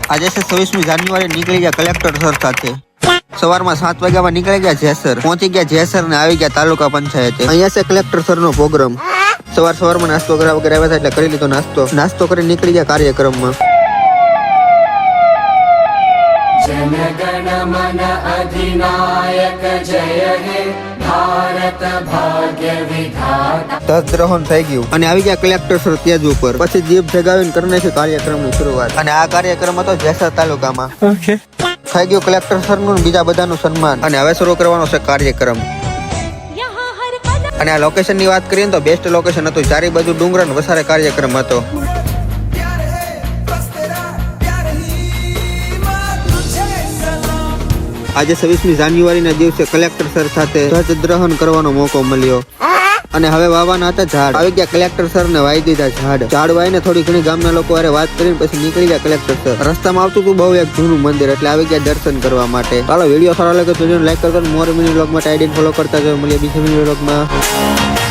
આજે છે 26મી જાન્યુઆરી નીકળી ગયા કલેક્ટર સર સાથે સવારમાં 7 વાગ્યામાં નીકળી ગયા જેસર પહોંચી ગયા જેસર ને આવી ગયા તાલુકા પંચાયતે અહીંયા છે કલેક્ટર સર નો પ્રોગ્રામ સવારમાં નાસ્તો કરવા વગર આવ્યા હતા એટલે કરી લીધો નાસ્તો કરી નીકળી ગયા કાર્યક્રમમાં जनगण मन अधिनायक जय हे भारत भाग्य विधाता ધ્વજરોહણ થઈ ગયું અને આવી ગયા કલેક્ટર સર તેજ ઉપર પછી દીપ જગાવીને કરી નાખી કાર્યક્રમની શરૂઆત અને આ કાર્યક્રમ હતો જેસર તાલુકામાં થઈ ગયું કલેક્ટર સર નું બીજા બધાનું સન્માન અને હવે શરૂ કરવાનો છે કાર્યક્રમ અને આ લોકેશન ની વાત કરીએ તો બેસ્ટ લોકેશન હતું ચારે બાજુ ડુંગર અને વસારે કાર્યક્રમ હતો આજે 26મી જાન્યુઆરીના દિવસે કલેક્ટર સર સાથે ધ્વજગ્રહણ કરવાનો મોકો મળ્યો અને હવે વાવવાના હતા ઝાડ આવી ગયા કલેક્ટર સર ને વાઈ દીધા ઝાડ વાઈને થોડી ઘણી ગામના લોકો હારે વાત કરીને પછી નીકળી ગયા કલેક્ટર સર રસ્તામાં આવતું હતું બહુ એક જૂનું મંદિર એટલે આવી ગયા દર્શન કરવા માટે ચાલો વિડીયો સારો લાગે તો વિડીયોને લાઈક કરજો મોર મિની વ્લોગ માટે આઈડી ફોલો કરતા જાઓ મળીએ બીજા મિની વ્લોગમાં